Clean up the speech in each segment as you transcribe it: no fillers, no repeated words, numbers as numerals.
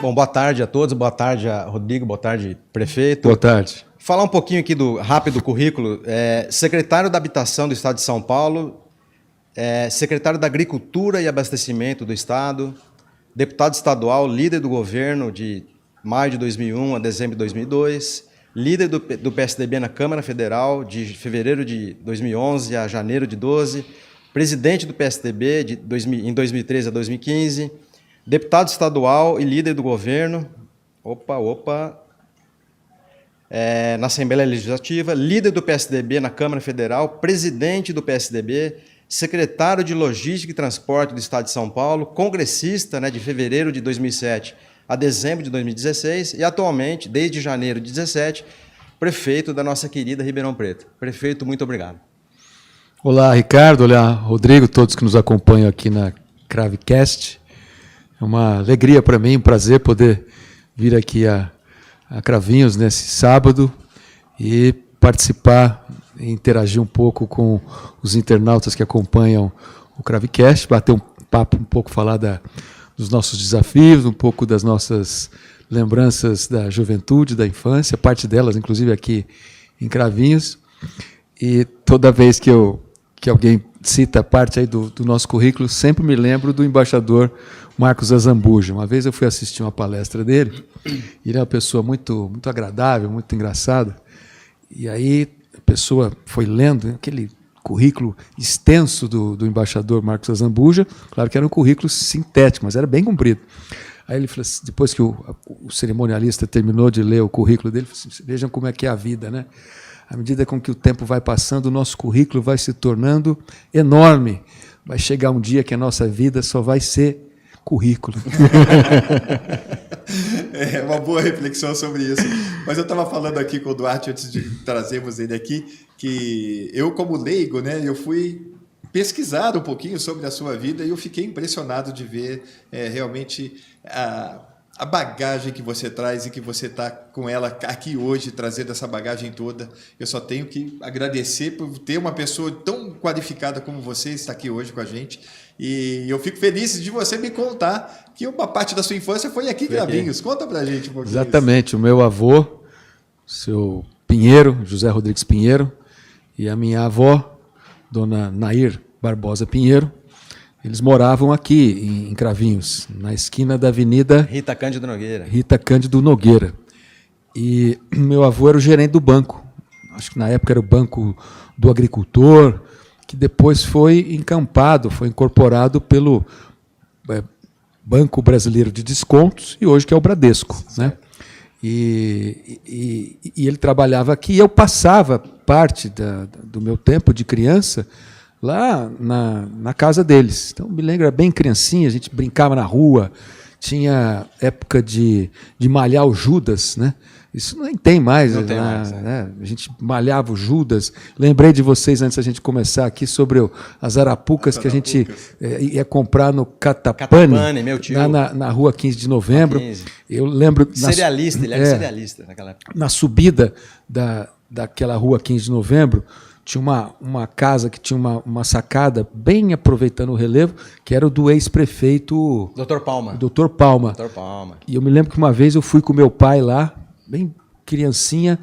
Bom, boa tarde a todos, boa tarde a Rodrigo, boa tarde, prefeito. Boa tarde. Falar um pouquinho aqui do rápido currículo. Secretário da Habitação do Estado de São Paulo, secretário da Agricultura e Abastecimento do Estado, deputado estadual, líder do governo de maio de 2001 a dezembro de 2002, líder do PSDB na Câmara Federal de fevereiro de 2011 a janeiro de 2012, presidente do PSDB em 2013 a 2015, deputado estadual e líder do governo, na Assembleia Legislativa, líder do PSDB na Câmara Federal, presidente do PSDB, secretário de Logística e Transporte do Estado de São Paulo, congressista, de fevereiro de 2007 a dezembro de 2016 e atualmente, desde janeiro de 2017, prefeito da nossa querida Ribeirão Preto. Prefeito, muito obrigado. Olá, Ricardo. Olá, Rodrigo, todos que nos acompanham aqui na Cravecast. É uma alegria para mim, um prazer poder vir aqui a Cravinhos nesse sábado e participar e interagir um pouco com os internautas que acompanham o Cravecast, bater um papo, um pouco falar dos nossos desafios, um pouco das nossas lembranças da juventude, da infância, parte delas, inclusive, aqui em Cravinhos. E toda vez que alguém cita parte aí do nosso currículo, sempre me lembro do embaixador Marcos Azambuja. Uma vez eu fui assistir uma palestra dele, e ele é uma pessoa muito, muito agradável, muito engraçada, e aí a pessoa foi lendo aquele currículo extenso do embaixador Marcos Azambuja, claro que era um currículo sintético, mas era bem comprido. Aí ele falou assim, depois que o cerimonialista terminou de ler o currículo dele, ele falou assim, vejam como é que é a vida, né? À medida com que o tempo vai passando, o nosso currículo vai se tornando enorme. Vai chegar um dia que a nossa vida só vai ser currículo. É uma boa reflexão sobre isso. Mas eu estava falando aqui com o Duarte, antes de trazermos ele aqui, que eu, como leigo, eu fui pesquisar um pouquinho sobre a sua vida e eu fiquei impressionado de ver realmente a bagagem que você traz e que você está com ela aqui hoje, trazendo essa bagagem toda. Eu só tenho que agradecer por ter uma pessoa tão qualificada como você estar aqui hoje com a gente. E eu fico feliz de você me contar que uma parte da sua infância foi aqui em Cravinhos. Conta pra gente um pouquinho. Exatamente. Isso. O meu avô, seu Pinheiro, José Rodrigues Pinheiro, e a minha avó, dona Nair Barbosa Pinheiro, eles moravam aqui em Cravinhos, na esquina da Avenida Rita Cândido Nogueira. Rita Cândido Nogueira. E meu avô era o gerente do banco. Acho que na época era o Banco do Agricultor, que depois foi encampado, foi incorporado pelo Banco Brasileiro de Descontos, e hoje que é o Bradesco. Né? E ele trabalhava aqui, e eu passava parte do meu tempo de criança lá na casa deles. Então, me lembro, era bem criancinha, a gente brincava na rua, tinha época de malhar o Judas, né? Isso nem tem mais. Não tem mais, né? A gente malhava o Judas. Lembrei de vocês, antes da gente começar aqui, sobre as arapucas que a gente ia comprar no Catapane, meu tio. Na rua 15 de novembro. 15. Eu lembro... Cerealista, ele era cerealista naquela época. Na subida daquela rua 15 de novembro, tinha uma casa que tinha uma sacada, bem aproveitando o relevo, que era o do ex-prefeito... Dr. Palma. Dr. Palma. Dr. Palma. E eu me lembro que uma vez eu fui com meu pai lá, bem criancinha,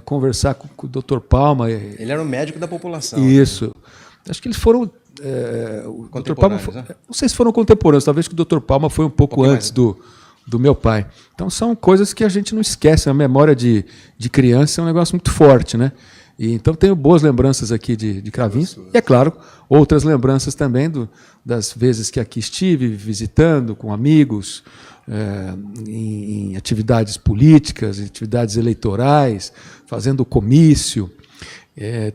conversar com o Dr. Palma. Ele era o médico da população. Isso. Acho que eles foram... o Dr. Palma, né? Não sei se foram contemporâneos, talvez que o Dr. Palma foi um pouco antes do meu pai. Então são coisas que a gente não esquece. A memória de criança é um negócio muito forte, né? E, então tenho boas lembranças aqui de Cravinhos. E, é claro, outras lembranças também das vezes que aqui estive visitando com amigos, em atividades políticas, em atividades eleitorais, fazendo comício.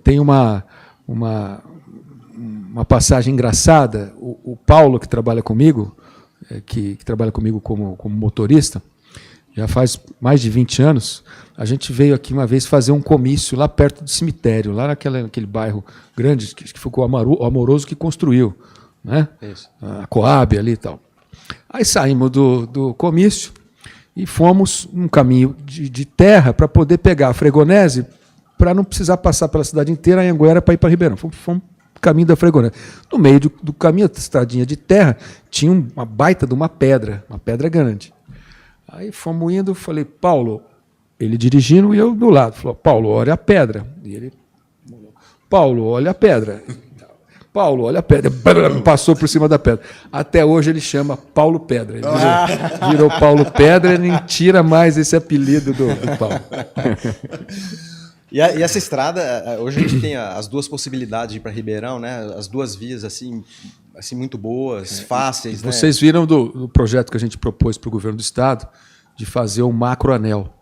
Tem uma passagem engraçada. O Paulo, que trabalha comigo, que trabalha comigo como motorista, já faz mais de 20 anos, a gente veio aqui uma vez fazer um comício lá perto do cemitério, lá naquele bairro grande, que foi o Amoroso que construiu, né? Isso. A Coab ali e tal. Aí saímos do comício e fomos num caminho de terra para poder pegar a Fregonese, para não precisar passar pela cidade inteira, a Anhanguera, para ir para Ribeirão. Fomos caminho da Fregonese. No meio do caminho, a estradinha de terra, tinha uma baita de uma pedra grande. Aí fomos indo, falei, Paulo, ele dirigindo e eu do lado. Falou, Paulo, olha a pedra. E ele, Paulo, olha a pedra. Paulo, olha a pedra. Passou por cima da pedra. Até hoje ele chama Paulo Pedra. Ele virou Paulo Pedra e nem tira mais esse apelido do Paulo. E essa estrada, hoje a gente tem as duas possibilidades de ir para Ribeirão, né? As duas vias assim muito boas, fáceis. Vocês viram do projeto que a gente propôs para o governo do estado de fazer um macroanel,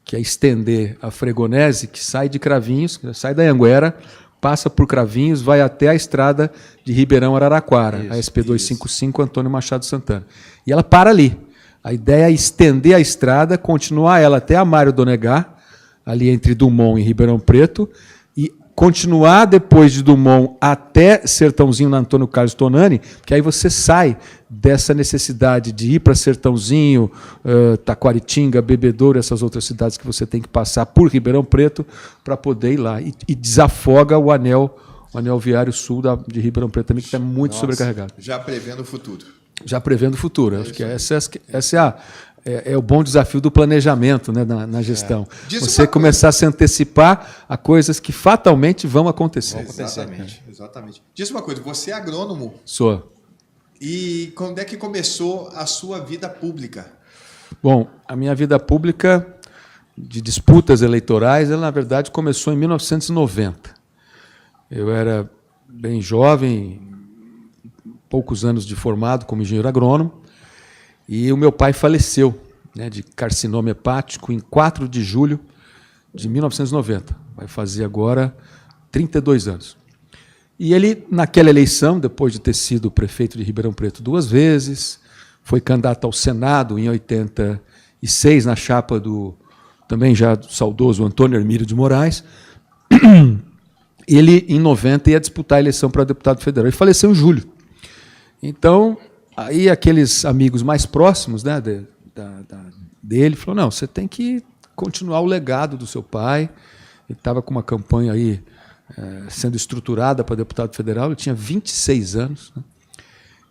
que é estender a Fregonese, que sai de Cravinhos, sai da Anhanguera, passa por Cravinhos, vai até a estrada de Ribeirão-Araraquara, a SP255 Antônio Machado Santana. E ela para ali. A ideia é estender a estrada, continuar ela até a Mário Donegá, ali entre Dumont e Ribeirão Preto, e continuar depois de Dumont até Sertãozinho na Antônio Carlos Tonani, que aí você sai dessa necessidade de ir para Sertãozinho, Taquaritinga, Bebedouro, essas outras cidades que você tem que passar por Ribeirão Preto para poder ir lá. E desafoga o anel viário sul de Ribeirão Preto também, que está muito sobrecarregado. Já prevendo o futuro. Já prevendo o futuro. Acho que essa é o bom desafio do planejamento, né, na gestão. Você começar a se antecipar a coisas que fatalmente vão acontecer. Exatamente. Diz uma coisa, você é agrônomo. Sou. E quando é que começou a sua vida pública? Bom, a minha vida pública de disputas eleitorais, ela, na verdade, começou em 1990. Eu era bem jovem, poucos anos de formado como engenheiro agrônomo, e o meu pai faleceu, né, de carcinoma hepático em 4 de julho de 1990. Vai fazer agora 32 anos. E ele, naquela eleição, depois de ter sido prefeito de Ribeirão Preto 2 vezes, foi candidato ao Senado em 86, na chapa do também já saudoso Antônio Hermílio de Moraes. Ele, em 90, ia disputar a eleição para deputado federal. E faleceu em julho. Então, aí aqueles amigos mais próximos, né, dele falaram, não, você tem que continuar o legado do seu pai. Ele estava com uma campanha aí sendo estruturada para deputado federal, ele tinha 26 anos. Né?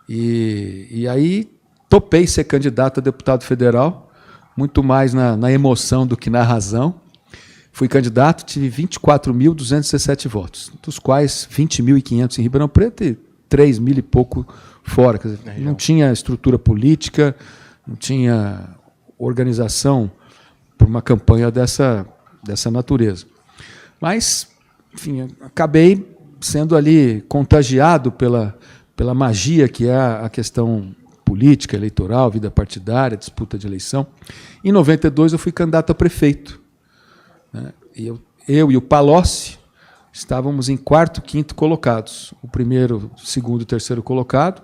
E aí topei ser candidato a deputado federal, muito mais na emoção do que na razão. Fui candidato, tive 24.217 votos, dos quais 20.500 em Ribeirão Preto e 3.000 e pouco fora. Quer dizer, não tinha estrutura política, não tinha organização para uma campanha dessa natureza. Mas, enfim, acabei sendo ali contagiado pela magia que é a questão política, eleitoral, vida partidária, disputa de eleição. Em 92 eu fui candidato a prefeito. Né? Eu e o Palocci estávamos em 4º, 5º colocados. O primeiro, segundo e terceiro colocado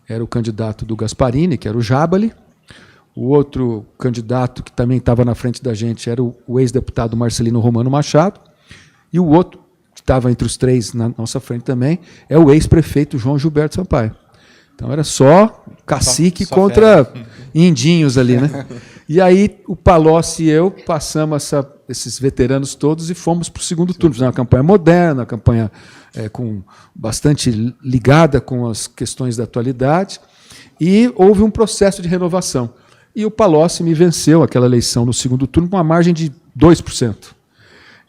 era o candidato do Gasparini, que era o Jabali. O outro candidato que também estava na frente da gente era o ex-deputado Marcelino Romano Machado. E o outro, que estava entre os 3 na nossa frente também, é o ex-prefeito João Gilberto Sampaio. Então era só cacique contra indinhos ali, né? E aí o Palocci e eu passamos esses veteranos todos e fomos para o segundo turno. Fizemos uma campanha moderna, uma campanha com bastante ligada com as questões da atualidade, e houve um processo de renovação. E o Palocci me venceu aquela eleição no segundo turno com uma margem de 2%.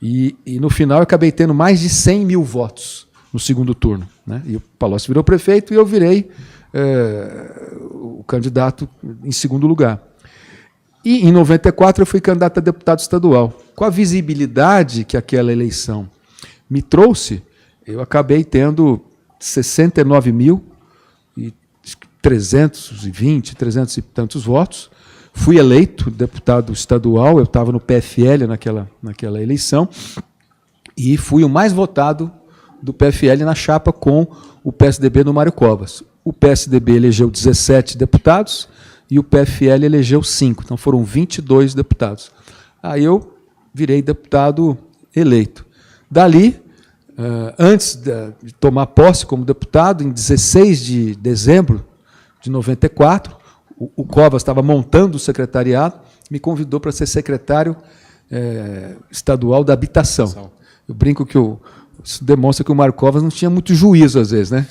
E no final eu acabei tendo mais de 100 mil votos no segundo turno. Né? E o Palocci virou prefeito e eu virei o candidato em segundo lugar. E em 94 eu fui candidato a deputado estadual. Com a visibilidade que aquela eleição me trouxe, eu acabei tendo 69.320, 300 e tantos votos. Fui eleito deputado estadual, eu estava no PFL naquela eleição, e fui o mais votado do PFL na chapa com o PSDB no Mário Covas. O PSDB elegeu 17 deputados e o PFL elegeu 5, então foram 22 deputados. Aí eu virei deputado eleito. Dali, antes de tomar posse como deputado, em 16 de dezembro de 94, o Covas estava montando o secretariado, me convidou para ser secretário estadual da habitação. Eu brinco que isso demonstra que o Mário Covas não tinha muito juízo às vezes, né?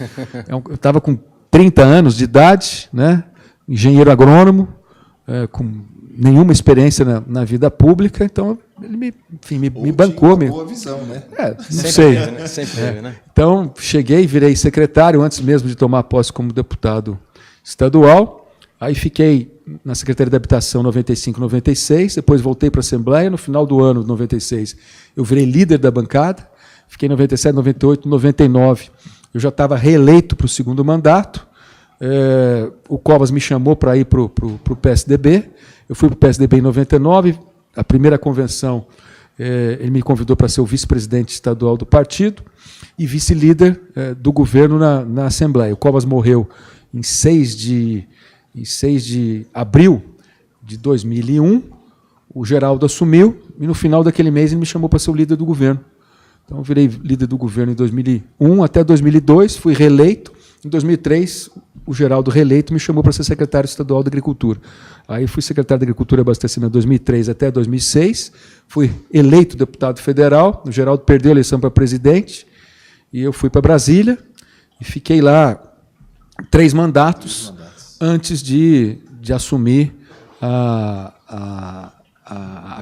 Eu estava com 30 anos de idade, né? Engenheiro agrônomo, com nenhuma experiência na vida pública, então ele me bancou. Uma boa visão, né? Não Sempre sei. teve, né? Sempre teve, né? Então, cheguei e virei secretário antes mesmo de tomar posse como deputado estadual. Aí fiquei na Secretaria de Habitação 95, 96, depois voltei para a Assembleia. No final do ano de 96, eu virei líder da bancada. Fiquei em 97, 98, 99. Eu já estava reeleito para o segundo mandato. O Covas me chamou para ir para o PSDB. Eu fui para o PSDB em 99. A primeira convenção, ele me convidou para ser o vice-presidente estadual do partido e vice-líder do governo na Assembleia. O Covas morreu em 6 de abril de 2001. O Geraldo assumiu e no final daquele mês ele me chamou para ser o líder do governo. Então, eu virei líder do governo em 2001 até 2002, fui reeleito. Em 2003, o Geraldo reeleito me chamou para ser secretário estadual da Agricultura. Aí fui secretário da Agricultura e Abastecimento de 2003 até 2006, fui eleito deputado federal, o Geraldo perdeu a eleição para presidente, e eu fui para Brasília, e fiquei lá 3 mandatos antes de assumir a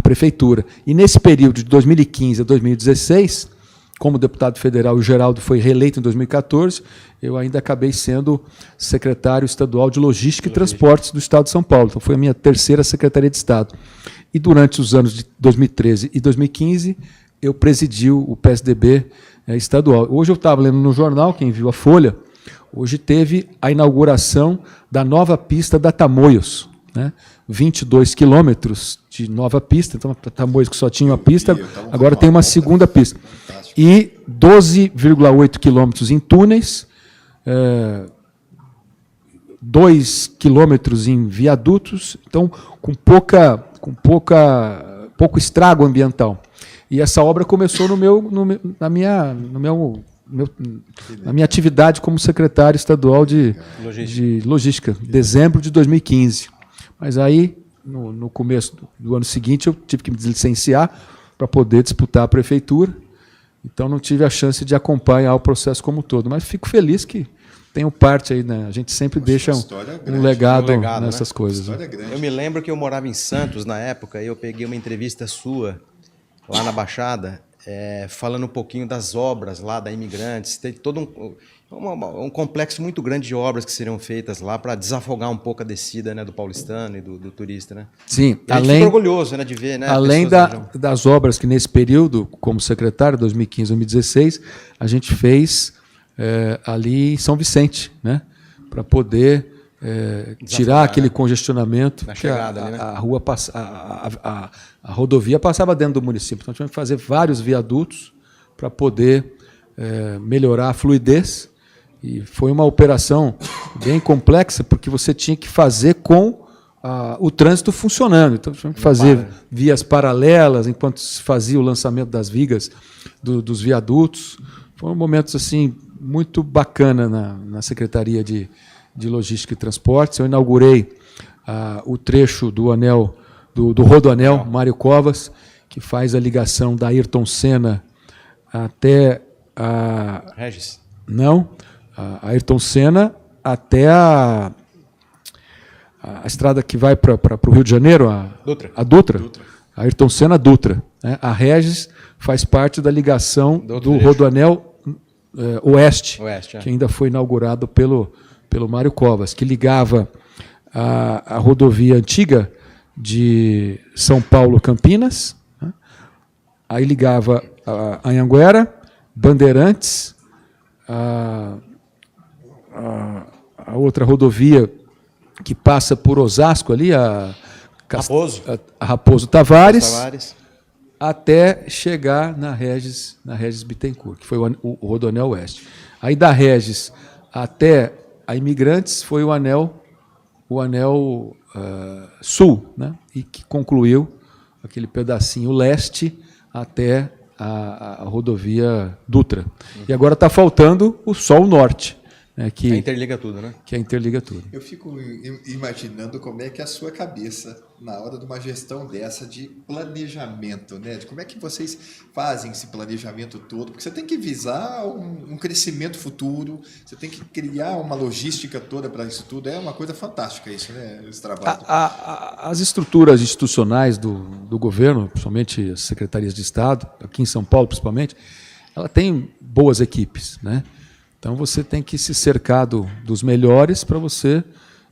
prefeitura. E nesse período de 2015 a 2016, como deputado federal, o Geraldo foi reeleito em 2014, eu ainda acabei sendo secretário estadual de Logística e Transportes do Estado de São Paulo. Então, foi a minha terceira Secretaria de Estado. E durante os anos de 2013 e 2015, eu presidi o PSDB estadual. Hoje eu estava lendo no jornal, quem viu a Folha, hoje teve a inauguração da nova pista da Tamoios, né? 22 quilômetros de nova pista. Então, a Tamoios, que só tinha uma pista, agora tem uma segunda pista. E 12,8 quilômetros em túneis, 2 quilômetros em viadutos, então com pouco estrago ambiental. E essa obra começou na minha atividade como secretário estadual de logística, dezembro de 2015. Mas aí, no começo do ano seguinte, eu tive que me licenciar para poder disputar a prefeitura. Então, não tive a chance de acompanhar o processo como um todo. Mas fico feliz que tenho parte aí, né? A gente sempre deixa um legado nessas coisas. Né? Eu me lembro que eu morava em Santos na época e eu peguei uma entrevista sua lá na Baixada, falando um pouquinho das obras lá da Imigrantes. Tem todo um complexo muito grande de obras que seriam feitas lá para desafogar um pouco a descida, né, do paulistano e do turista, né? Sim, e além orgulhoso, né, de ver, né, além das obras que nesse período, como secretário, 2015, 2016, a gente fez ali em São Vicente, né, para poder tirar aquele congestionamento que a rua a rodovia passava dentro do município. Então, tivemos que fazer vários viadutos para poder melhorar a fluidez. E foi uma operação bem complexa, porque você tinha que fazer com o trânsito funcionando. Então, tinha que fazer vias paralelas, enquanto se fazia o lançamento das vigas dos viadutos. Foram momentos assim, muito bacana na Secretaria de Logística e Transportes. Eu inaugurei o trecho do anel do Rodoanel Mário Covas, que faz a ligação da Ayrton Senna até a... Regis? Não, a Ayrton Senna até a estrada que vai para o Rio de Janeiro, a Dutra. A Ayrton Senna Dutra. Né? A Regis faz parte da ligação do Rodoanel Oeste, que ainda foi inaugurado pelo Mário Covas, que ligava a rodovia antiga de São Paulo-Campinas, né? Aí ligava a Anhanguera, Bandeirantes, a outra rodovia que passa por Osasco ali, a Raposo Tavares, até chegar na Regis Bittencourt, que foi o Rodoanel Oeste. Aí da Regis até a Imigrantes foi o anel Sul, né? E que concluiu aquele pedacinho leste até a rodovia Dutra. E agora está faltando só o norte, né, Que interliga tudo, né? que interliga tudo. Eu fico imaginando como é que é a sua cabeça na hora de uma gestão dessa de planejamento, né? De como é que vocês fazem esse planejamento todo, porque você tem que visar um crescimento futuro, você tem que criar uma logística toda para isso tudo. É uma coisa fantástica isso, né? Esse trabalho. As estruturas institucionais do governo, principalmente as secretarias de Estado, aqui em São Paulo principalmente, ela tem boas equipes, né? Então você tem que se cercar dos melhores para você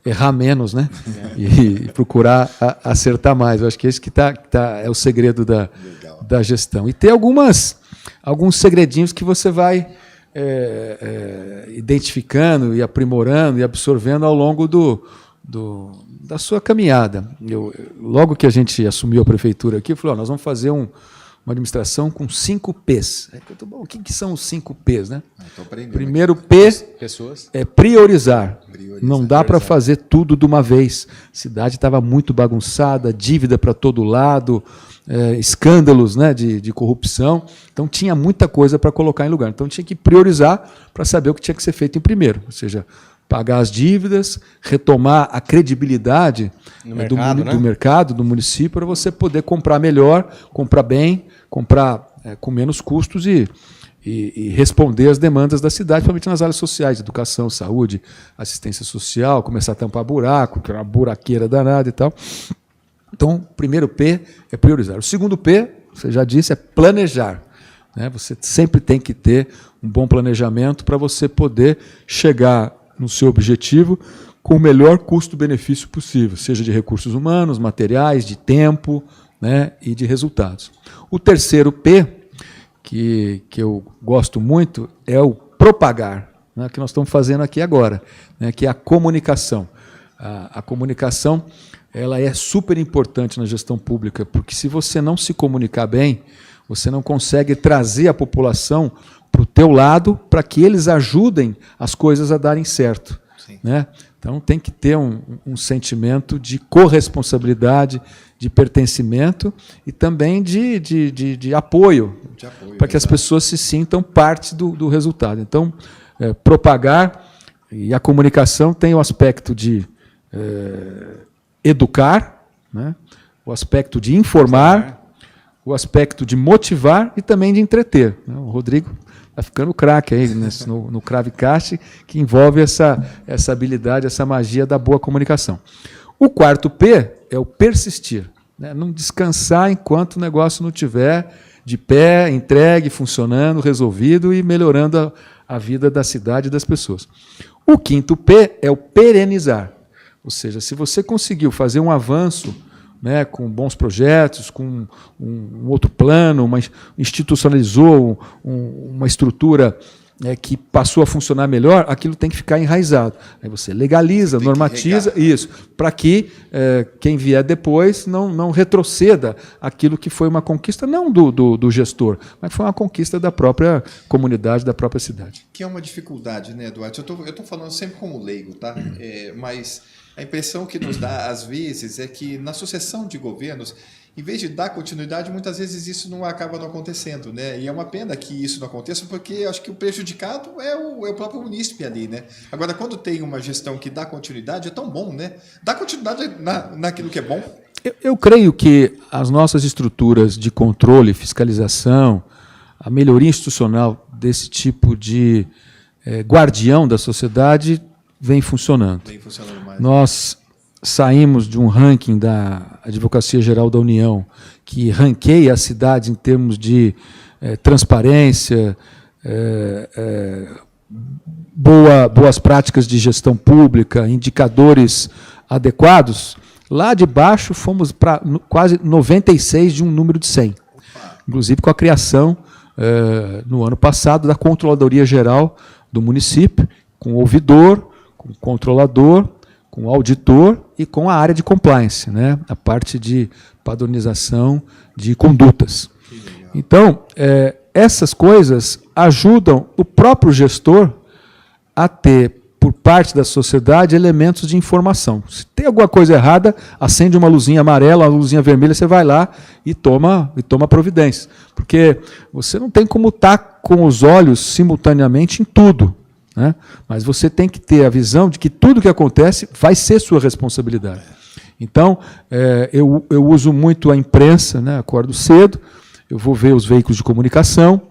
errar menos, né? E procurar acertar mais. Eu acho que esse que é o segredo da gestão. E ter alguns segredinhos que você vai identificando e aprimorando e absorvendo ao longo da sua caminhada. Logo que a gente assumiu a prefeitura aqui, eu falei, nós vamos fazer uma administração com 5 P's. O que são os 5 P's, né? Primeiro P Pessoas. é priorizar. Não dá para fazer tudo de uma vez. A cidade estava muito bagunçada, dívida para todo lado, escândalos, né, de corrupção. Então tinha muita coisa para colocar em lugar. Então tinha que priorizar para saber o que tinha que ser feito em primeiro. Ou seja, pagar as dívidas, retomar a credibilidade do mercado, do município, para você poder comprar melhor, comprar bem, comprar com menos custos e responder às demandas da cidade, principalmente nas áreas sociais, educação, saúde, assistência social, começar a tampar buraco, que é uma buraqueira danada e tal. Então, o primeiro P é priorizar. O segundo P, você já disse, é planejar. Né? Você sempre tem que ter um bom planejamento para você poder chegar no seu objetivo com o melhor custo-benefício possível, seja de recursos humanos, materiais, de tempo, né, e de resultados. O terceiro P, que eu gosto muito, é o propagar, né, que nós estamos fazendo aqui agora, né, que é a comunicação. A comunicação ela é super importante na gestão pública, porque se você não se comunicar bem, você não consegue trazer a população para o teu lado, para que eles ajudem as coisas a darem certo. Né? Então tem que ter um sentimento de corresponsabilidade, de pertencimento e também de apoio, para que as pessoas se sintam parte do resultado. Então, propagar, e a comunicação tem o aspecto de educar, né? O aspecto de informar, o aspecto de motivar e também de entreter. O Rodrigo está ficando craque aí no Cravecast, que envolve essa habilidade, essa magia da boa comunicação. O quarto P é o persistir, né? Não descansar enquanto o negócio não estiver de pé, entregue, funcionando, resolvido e melhorando a vida da cidade e das pessoas. O quinto P é o perenizar, ou seja, se você conseguiu fazer um avanço, né, com bons projetos, com um outro plano, institucionalizou uma estrutura que passou a funcionar melhor, aquilo tem que ficar enraizado. Aí você legaliza, normatiza, isso, para que quem vier depois não retroceda aquilo que foi uma conquista, não do gestor, mas foi uma conquista da própria comunidade, da própria cidade. Que é uma dificuldade, né, Eduardo? Eu estou falando sempre como leigo, tá? Mas a impressão que nos dá, às vezes, é que na sucessão de governos, em vez de dar continuidade, muitas vezes isso acaba não acontecendo, né? E é uma pena que isso não aconteça, porque acho que o prejudicado é o próprio munícipe ali, né? Agora, quando tem uma gestão que dá continuidade, é tão bom, né? Dá continuidade naquilo que é bom. Eu creio que as nossas estruturas de controle, fiscalização, a melhoria institucional desse tipo de guardião da sociedade vem funcionando. Mais. Nós saímos de um ranking da Advocacia Geral da União, que ranqueia a cidade em termos de transparência, boas práticas de gestão pública, indicadores adequados. Lá de baixo fomos para quase 96 de um número de 100. Inclusive com a criação, no ano passado, da Controladoria Geral do município, com o ouvidor, com o controlador, com o auditor e com a área de compliance, né? A parte de padronização de condutas. Então, essas coisas ajudam o próprio gestor a ter, por parte da sociedade, elementos de informação. Se tem alguma coisa errada, acende uma luzinha amarela, uma luzinha vermelha, você vai lá e toma providência. Porque você não tem como estar com os olhos simultaneamente em tudo. né? Mas você tem que ter a visão de que tudo que acontece vai ser sua responsabilidade. Então, eu uso muito a imprensa, né? Acordo cedo, eu vou ver os veículos de comunicação,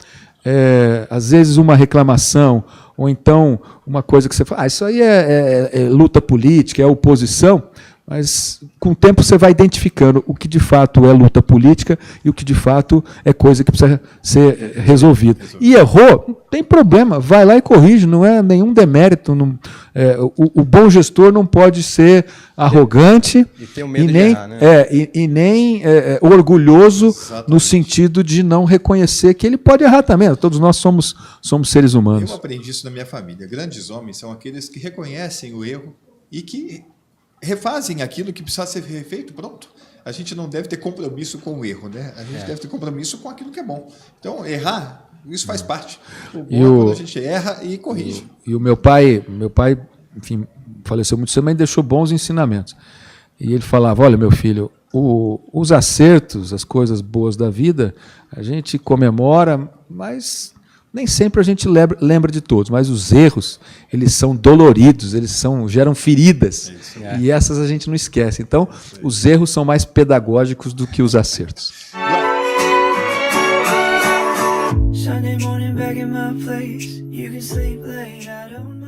às vezes uma reclamação, ou então uma coisa que você fala, isso aí é luta política, é oposição, mas com o tempo você vai identificando o que de fato é luta política e o que de fato é coisa que precisa ser resolvida. E errou, não tem problema, vai lá e corrige, não é nenhum demérito. O bom gestor não pode ser arrogante e nem orgulhoso. Exatamente. No sentido de não reconhecer que ele pode errar também. Todos nós somos seres humanos. Eu aprendi isso na minha família. Grandes homens são aqueles que reconhecem o erro e que refazem aquilo que precisa ser refeito, pronto. A gente não deve ter compromisso com o erro, né? A gente deve ter compromisso com aquilo que é bom. Então, errar, isso faz parte. O bom é quando a gente erra e corrige. E o meu pai, enfim, faleceu muito cedo, mas deixou bons ensinamentos. E ele falava, olha, meu filho, os acertos, as coisas boas da vida, a gente comemora, mas nem sempre a gente lembra de todos, mas os erros, eles são doloridos, geram feridas, e essas a gente não esquece. Então, os erros são mais pedagógicos do que os acertos. Sunday morning back in my place, you can sleep late, I don't